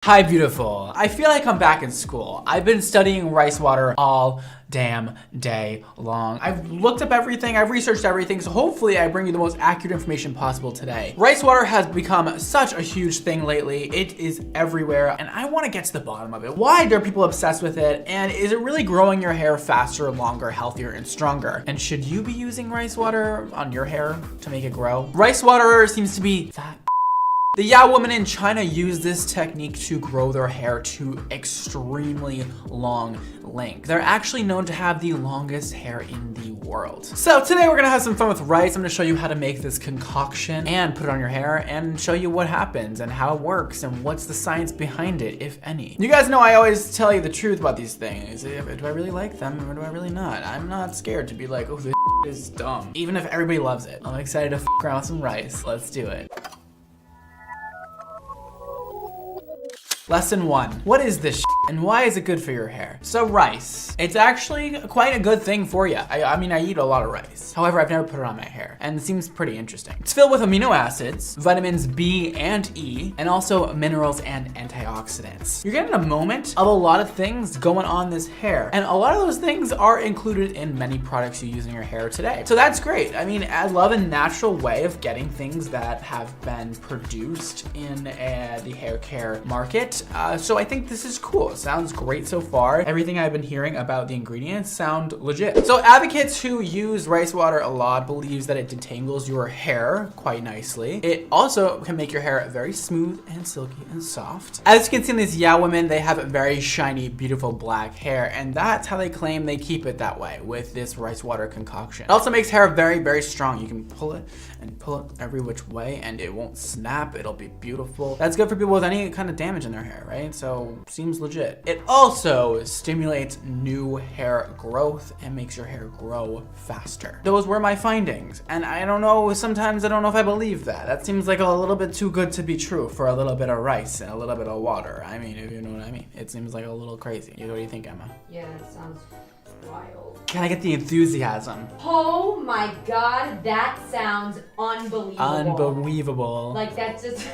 Hi, beautiful. I feel like I'm back in school. I've been studying rice water all damn day long. I've looked up everything, I've researched everything, so hopefully I bring you the most accurate information possible today. Rice water has become such a huge thing lately. It is everywhere, and I want to get to the bottom of it. Why are people obsessed with it? And is it really growing your hair faster, longer, healthier, and stronger? And should you be using rice water on your hair to make it grow? Rice water seems to be that. The Yao women in China use this technique to grow their hair to extremely long length. They're actually known to have the longest hair in the world. So today we're gonna have some fun with rice. I'm gonna show you how to make this concoction and put it on your hair and show you what happens and how it works and what's the science behind it, if any. You guys know I always tell you the truth about these things. Do I really like them or do I really not? I'm not scared to be like, oh, this is dumb. Even if everybody loves it. I'm excited to f around with some rice. Let's do it. Lesson 1. What is this and why is it good for your hair? So rice, it's actually quite a good thing for you. I mean, I eat a lot of rice. However, I've never put it on my hair and it seems pretty interesting. It's filled with amino acids, vitamins B and E, and also minerals and antioxidants. You're getting a moment of a lot of things going on this hair. And a lot of those things are included in many products you use in your hair today. So that's great. I mean, I love a natural way of getting things that have been produced in the hair care market. So I think this is cool. It sounds great so far. Everything I've been hearing about the ingredients sound legit. So advocates who use rice water a lot believes that it detangles your hair quite nicely. It also can make your hair very smooth and silky and soft. As you can see in these Yao women, they have very shiny, beautiful black hair, and that's how they claim they keep it that way with this rice water concoction. It also makes hair very, very strong. You can pull it and pull it every which way and it won't snap. It'll be beautiful. That's good for people with any kind of damage in their hair, right? So seems legit. It also stimulates new hair growth and makes your hair grow faster. Those were my findings. And I don't know, sometimes I don't know if I believe that. That seems like a little bit too good to be true for a little bit of rice and a little bit of water. I mean, if you know what I mean. It seems like a little crazy. What do you think, Emma? Yeah, it sounds wild. Can I get the enthusiasm? Oh my god, that sounds unbelievable. Unbelievable. Like that's just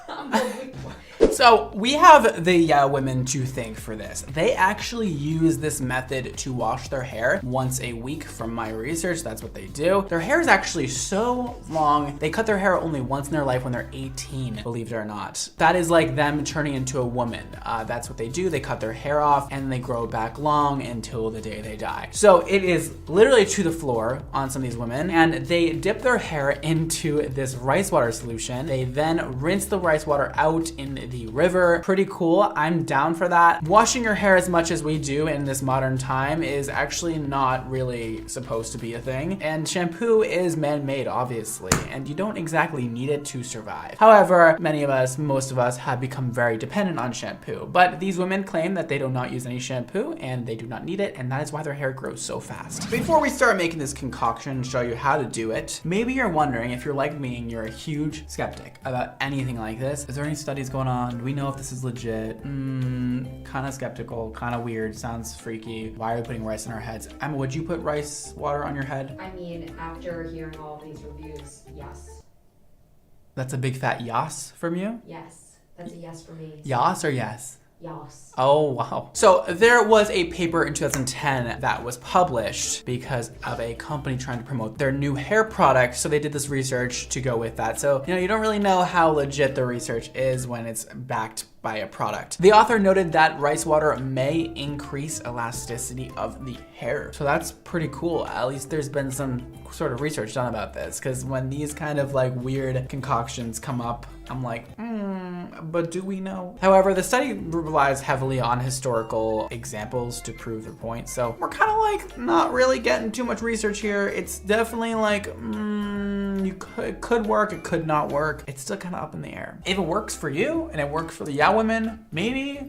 unbelievable. So we have the Yao women to thank for this. They actually use this method to wash their hair once a week. From my research, that's what they do. Their hair is actually so long. They cut their hair only once in their life when they're 18, believe it or not. That is like them turning into a woman. That's what they do. They cut their hair off and they grow back long until the day they die. So it is literally to the floor on some of these women, and they dip their hair into this rice water solution. They then rinse the rice water out in the river. Pretty cool. I'm down for that. Washing your hair as much as we do in this modern time is actually not really supposed to be a thing. And shampoo is man-made, obviously, and you don't exactly need it to survive. However, many of us, most of us, have become very dependent on shampoo. But these women claim that they do not use any shampoo and they do not need it, and that is why their hair grows so fast. Before we start making this concoction and show you how to do it, maybe you're wondering, if you're like me and you're a huge skeptic about anything like this, is there any studies going on? Do we know if this is legit? Kind of skeptical, kind of weird, sounds freaky. Why are we putting rice in our heads? Emma, would you put rice water on your head? I mean, after hearing all of these reviews, yes. That's a big fat yas from you? Yes. That's a yes for me. Yas or yes? Yes. Oh, wow. So there was a paper in 2010 that was published because of a company trying to promote their new hair product. So they did this research to go with that. So, you don't really know how legit the research is when it's backed by a product. The author noted that rice water may increase elasticity of the hair. So that's pretty cool. At least there's been some sort of research done about this, because when these kind of like weird concoctions come up, I'm like, but do we know? However, the study relies heavily on historical examples to prove their point. So we're kind of like not really getting too much research here. It's definitely like, it could work, it could not work. It's still kind of up in the air. If it works for you and it works for the Yao women, maybe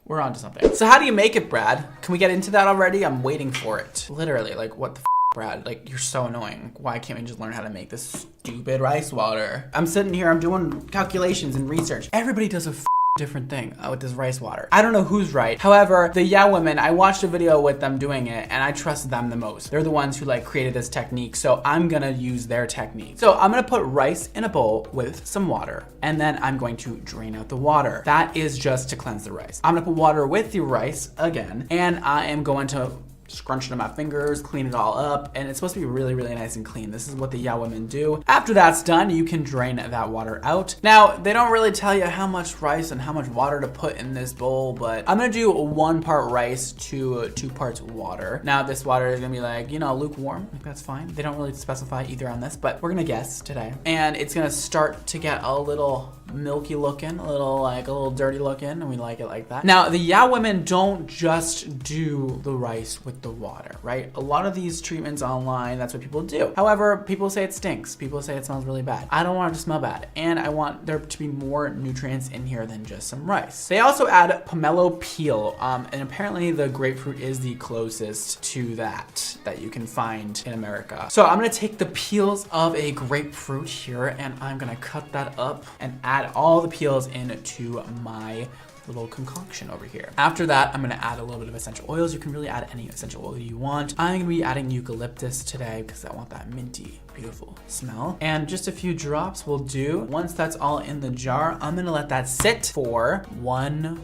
we're onto something. So how do you make it, Brad? Can we get into that already? I'm waiting for it. Literally, like, what the Brad? Like, you're so annoying. Why can't we just learn how to make this stupid rice water? I'm sitting here, I'm doing calculations and research. Everybody does a different thing with this rice water. I don't know who's right. However, the Yeah Women, I watched a video with them doing it and I trust them the most. They're the ones who like created this technique, so I'm gonna use their technique. So I'm gonna put rice in a bowl with some water and then I'm going to drain out the water. That is just to cleanse the rice. I'm gonna put water with the rice again and I am going to scrunch it in my fingers, clean it all up, and it's supposed to be really, really nice and clean. This is what the Yeah Women do. After that's done, you can drain that water out. Now, they don't really tell you how much rice and how much water to put in this bowl, but I'm gonna do 1 part rice to 2 parts water. Now, this water is gonna be like, you know, lukewarm. Like, that's fine. They don't really specify either on this, but we're gonna guess today. And it's gonna start to get a little milky looking, a little dirty looking, and we like it like that. Now, the Yeah Women don't just do the rice with the water, right? A lot of these treatments online, that's what people do. However, people say it stinks. People say it smells really bad. I don't want it to smell bad, and I want there to be more nutrients in here than just some rice. They also add pomelo peel, and apparently the grapefruit is the closest to that you can find in America. So I'm gonna take the peels of a grapefruit here, and I'm gonna cut that up and add all the peels into my little concoction over here. After that, I'm gonna add a little bit of essential oils. You can really add any essential oil you want. I'm gonna be adding eucalyptus today because I want that minty, beautiful smell. And just a few drops will do. Once that's all in the jar, I'm gonna let that sit for 1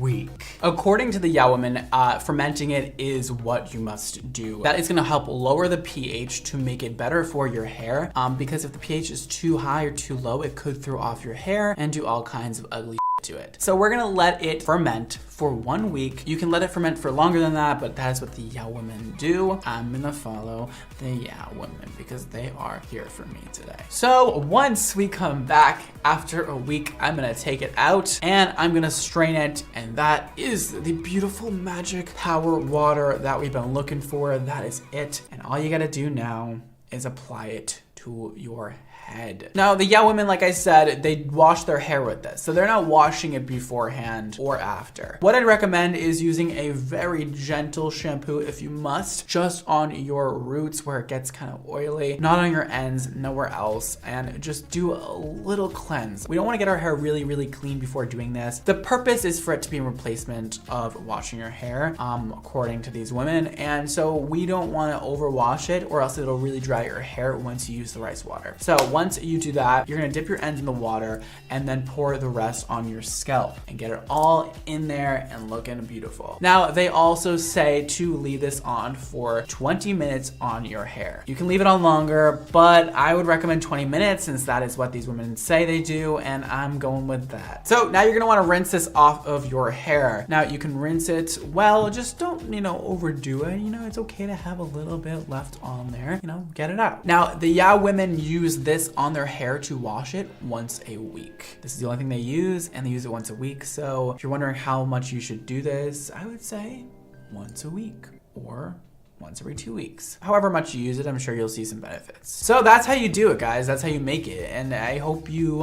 week. According to the Yeah Women, fermenting it is what you must do. That is gonna help lower the pH to make it better for your hair, because if the pH is too high or too low, it could throw off your hair and do all kinds of ugly to it. So we're gonna let it ferment for 1 week. You can let it ferment for longer than that, but that is what the Yeah Women do. I'm gonna follow the Yeah Women because they are here for me today. So once we come back after a week, I'm gonna take it out and I'm gonna strain it, and that is the beautiful magic power water that we've been looking for. That is it. And all you gotta do now is apply it to your head. Now, the Yeah Women, like I said, they wash their hair with this, so they're not washing it beforehand or after. What I'd recommend is using a very gentle shampoo if you must, just on your roots where it gets kind of oily, not on your ends, nowhere else, and just do a little cleanse. We don't want to get our hair really, really clean before doing this. The purpose is for it to be a replacement of washing your hair, according to these women, and so we don't want to overwash it or else it'll really dry your hair once you use the rice water. So once you do that, you're gonna dip your ends in the water and then pour the rest on your scalp and get it all in there and looking beautiful. Now, they also say to leave this on for 20 minutes on your hair. You can leave it on longer, but I would recommend 20 minutes since that is what these women say they do, and I'm going with that. So now you're gonna wanna rinse this off of your hair. Now, you can rinse it well, just don't, overdo it. It's okay to have a little bit left on there, get it out. Now, the Yeah Women use this on their hair to wash it once a week. This is the only thing they use, and they use it once a week. So if you're wondering how much you should do this, I would say once a week or once every 2 weeks. However much you use it, I'm sure you'll see some benefits. So that's how you do it, guys. That's how you make it. And I hope you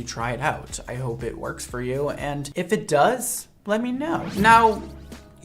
try it out. I hope it works for you. And if it does, let me know. Now,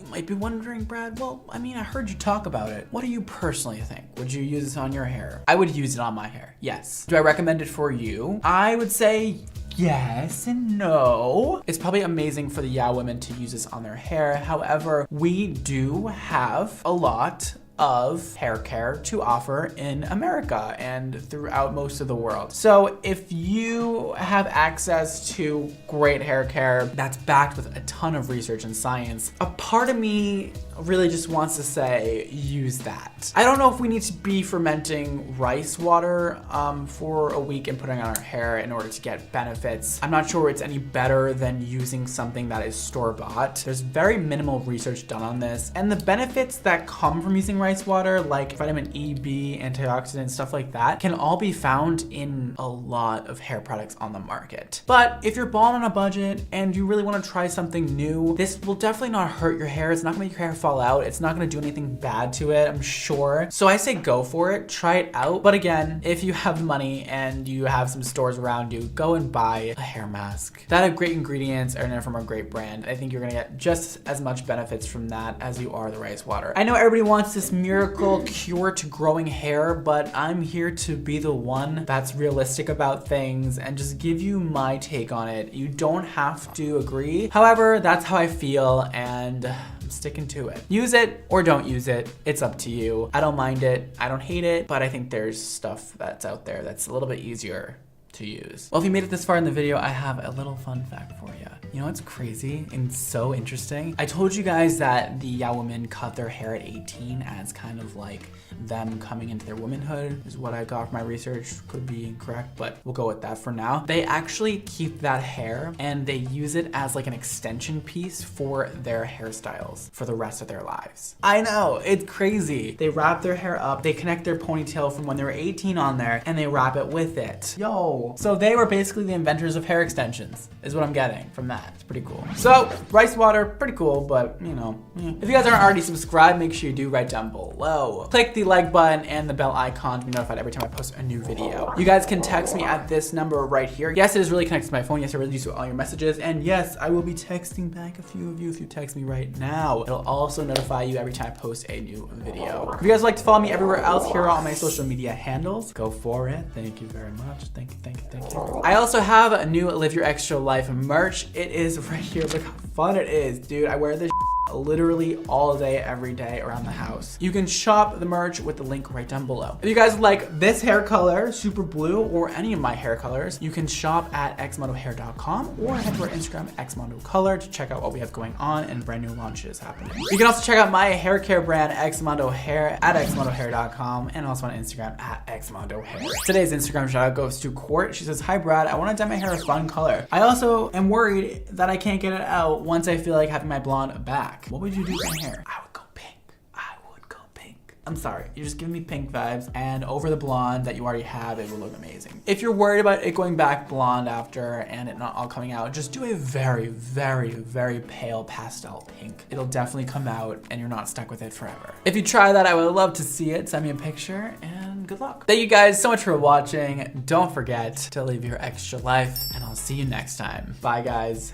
might be wondering, Brad, I heard you talk about it. What do you personally think? Would you use this on your hair? I would use it on my hair, yes. Do I recommend it for you? I would say yes and no. It's probably amazing for the Yeah Women to use this on their hair. However, we do have a lot of hair care to offer in America and throughout most of the world. So if you have access to great hair care that's backed with a ton of research and science, a part of me really just wants to say, use that. I don't know if we need to be fermenting rice water for a week and putting on our hair in order to get benefits. I'm not sure it's any better than using something that is store-bought. There's very minimal research done on this, and the benefits that come from using rice water, like vitamin E, B, antioxidants, stuff like that, can all be found in a lot of hair products on the market. But if you're balling on a budget and you really want to try something new, this will definitely not hurt your hair. It's not gonna make your hair fall fall out. It's not gonna do anything bad to it, I'm sure. So I say go for it, try it out. But again, if you have the money and you have some stores around you, go and buy a hair mask that have great ingredients and are from a great brand. I think you're gonna get just as much benefits from that as you are the rice water. I know everybody wants this miracle cure to growing hair, but I'm here to be the one that's realistic about things and just give you my take on it. You don't have to agree. However, that's how I feel, and I'm sticking to it. Use it or don't use it. It's up to you. I don't mind it. I don't hate it, but I think there's stuff that's out there that's a little bit easier to use. Well, if you made it this far in the video, I have a little fun fact for you. You know what's crazy and so interesting? I told you guys that the Yao women cut their hair at 18 as kind of like them coming into their womanhood, is what I got from my research. Could be incorrect, but we'll go with that for now. They actually keep that hair and they use it as like an extension piece for their hairstyles for the rest of their lives. I know, it's crazy. They wrap their hair up, they connect their ponytail from when they were 18 on there, and they wrap it with it. Yo. So they were basically the inventors of hair extensions, is what I'm getting from that. It's pretty cool. So, rice water, pretty cool, but you know, if you guys aren't already subscribed, make sure you do right down below. Click the like button and the bell icon to be notified every time I post a new video. You guys can text me at this number right here. Yes, it is really connected to my phone. Yes, I really use all your messages. And yes, I will be texting back a few of you if you text me right now. It'll also notify you every time I post a new video. If you guys would like to follow me everywhere else, here are all my social media handles. Go for it. Thank you very much. Thank you, thank you, thank you. I also have a new Live Your Extra Life merch. It is right here. Look how fun it is, dude. I wear this literally all day, every day around the house. You can shop the merch with the link right down below. If you guys like this hair color, super blue, or any of my hair colors, you can shop at xmondohair.com or head to our Instagram, xmondocolor, to check out what we have going on and brand new launches happening. You can also check out my hair care brand, xmondohair, at xmondohair.com, and also on Instagram at xmondohair. Today's Instagram shout out goes to Court. She says, "Hi Brad, I want to dye my hair a fun color. I also am worried that I can't get it out once I feel like having my blonde back. What would you do with my hair?" I would go pink. I would go pink. I'm sorry, you're just giving me pink vibes, and over the blonde that you already have, it will look amazing. If you're worried about it going back blonde after and it not all coming out, just do a very, very, very pale pastel pink. It'll definitely come out and you're not stuck with it forever. If you try that, I would love to see it. Send me a picture and good luck. Thank you guys so much for watching. Don't forget to live your extra life, and I'll see you next time. Bye guys.